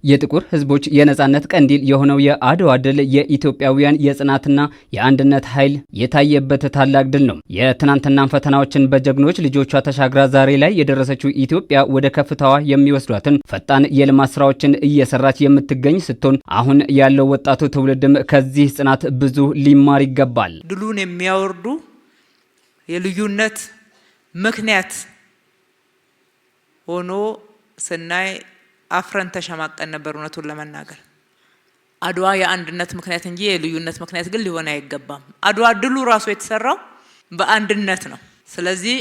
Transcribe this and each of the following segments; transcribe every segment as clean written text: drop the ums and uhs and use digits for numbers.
የጥቁር ህዝቦች የነጻነት ቀንዲል የሆነው የአድዋ ድል የኢትዮጵያውያን የጽናትና የአንድነት ኃይል የታየበት ታላቅ ድል ነው። የትናንትናን ፈተናዎችን በጀግኖች ልጆቿ ተሻግራ ዛሬ ላይ የደረሰችው ኢትዮጵያ ወደ ከፍታዋ የሚወስዷትን ፈጣን የልማት ስራዎችን እየሰራች የምትገኝ ስትሆን አሁን ያለው ወጣቱ ትውልድም ከዚህ ጽናት ብዙ ሊማር ይገባል። ድሉን የሚያወርዱ የልዩነት ምክንያት ሆኖ ስናይ አፍረን ተሸማቀን ነበር። እውነቱን ለመናገር አድዋ የአንድነት ምክንያት እንጂ የልዩነት ምክንያት ግን ሊሆን አይገባም። አድዋ ድሉ ራሱ የተሰራው በአንድነት ነው። ስለዚህ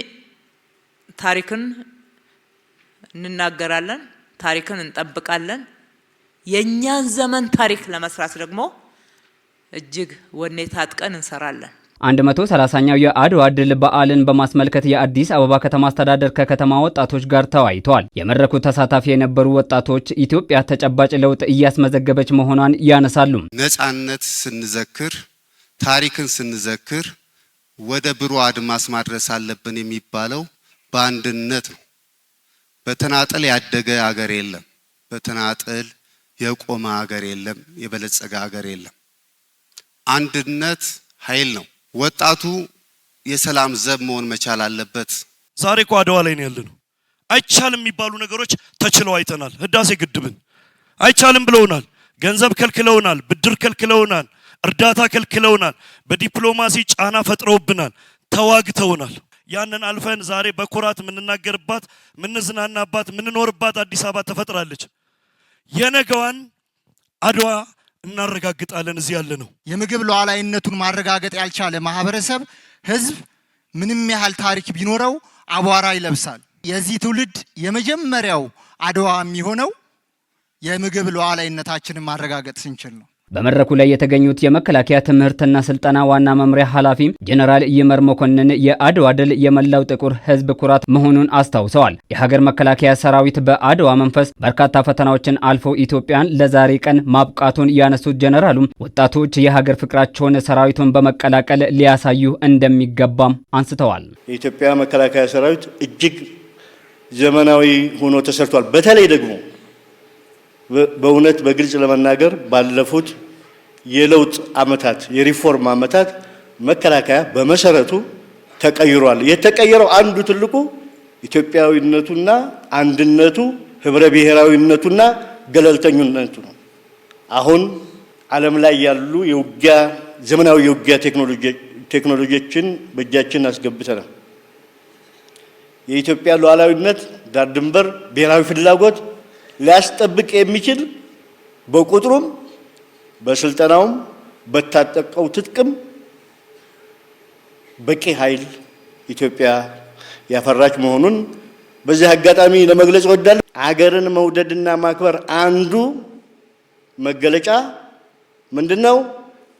ታሪክን እንናገራለን፣ ታሪክን እንጠብቃለን። የኛን ዘመን ታሪክ ለመስራት ደግሞ እጅግ ወኔ ታጥቀን እንሰራለን። 130ኛው የአድዋ ድል በዓልን በማስመልከት የአዲስ አበባ ከተማ አስተዳደር ከከተማ ወጣቶች ጋር ተወያይተዋል። የመድረኩ ተሳታፊ የነበሩ ወጣቶች ኢትዮጵያ ተጨባጭ ለውጥ እያስመዘገበች መሆኗን ያነሳሉ። ነጻነት ስንዘክር፣ ታሪክን ስንዘክር ወደ ብሩህ አድማስ ማድረስ አለብን የሚባለው በአንድነት ነው። በተናጠል ያደገ ሀገር የለም። በተናጠል የቆመ ሀገር የለም። የበለጸገ ሀገር የለም። አንድነት ኃይል ነው። ወጣቱ የሰላም ዘብ መሆን መቻል አለበት። ዛሬ እኮ አድዋ ላይ ነው ያለነው። አይቻልም የሚባሉ ነገሮች ተችለው አይተናል። ህዳሴ ግድብን አይቻልም ብለውናል። ገንዘብ ከልክለውናል፣ ብድር ከልክለውናል፣ እርዳታ ከልክለውናል፣ በዲፕሎማሲ ጫና ፈጥረውብናል፣ ተዋግተውናል። ያንን አልፈን ዛሬ በኩራት ምንናገርባት፣ ምንዝናናባት፣ ምንኖርባት አዲስ አበባ ተፈጥራለች። የነገዋን አድዋ እናረጋግጣለን። እዚህ ያለ ነው የምግብ ሉዓላዊነቱን ማረጋገጥ ያልቻለ ማህበረሰብ ህዝብ ምንም ያህል ታሪክ ቢኖረው አቧራ ይለብሳል። የዚህ ትውልድ የመጀመሪያው አድዋ የሚሆነው የምግብ ሉዓላዊነታችንን ማረጋገጥ ስንችል ነው። በመድረኩ ላይ የተገኙት የመከላከያ ትምህርትና ስልጠና ዋና መምሪያ ኃላፊ ጀነራል ይመር መኮንን የአድዋ ድል የመላው ጥቁር ህዝብ ኩራት መሆኑን አስታውሰዋል። የሀገር መከላከያ ሰራዊት በአድዋ መንፈስ በርካታ ፈተናዎችን አልፎ ኢትዮጵያን ለዛሬ ቀን ማብቃቱን ያነሱት ጀነራሉም ወጣቶች የሀገር ፍቅራቸውን ሰራዊቱን በመቀላቀል ሊያሳዩ እንደሚገባም አንስተዋል። የኢትዮጵያ መከላከያ ሰራዊት እጅግ ዘመናዊ ሆኖ ተሰርቷል። በተለይ ደግሞ በእውነት በግልጽ ለመናገር ባለፉት የለውጥ አመታት የሪፎርም አመታት መከላከያ በመሰረቱ ተቀይሯል። የተቀየረው አንዱ ትልቁ ኢትዮጵያዊነቱና አንድነቱ፣ ህብረ ብሔራዊነቱና ገለልተኝነቱ ነው። አሁን ዓለም ላይ ያሉ የውጊያ ዘመናዊ የውጊያ ቴክኖሎጂዎችን በእጃችን አስገብተናል። የኢትዮጵያ ሉዓላዊነት፣ ዳር ድንበር፣ ብሔራዊ ፍላጎት ሊያስጠብቅ የሚችል በቁጥሩም በስልጠናውም በታጠቀው ትጥቅም በቂ ኃይል ኢትዮጵያ ያፈራች መሆኑን በዚህ አጋጣሚ ለመግለጽ እወዳለሁ። ሀገርን መውደድና ማክበር አንዱ መገለጫ ምንድነው?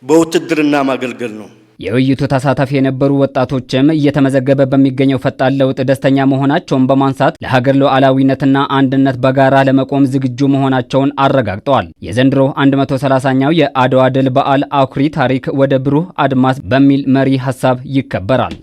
በውትድርና ማገልገል ነው። የውይይቱ ተሳታፊ የነበሩ ወጣቶችም እየተመዘገበ በሚገኘው ፈጣን ለውጥ ደስተኛ መሆናቸውን በማንሳት ለሀገር ሉዓላዊነትና አንድነት በጋራ ለመቆም ዝግጁ መሆናቸውን አረጋግጠዋል። የዘንድሮ 130ኛው የአድዋ ድል በዓል አኩሪ ታሪክ ወደ ብሩህ አድማስ በሚል መሪ ሀሳብ ይከበራል።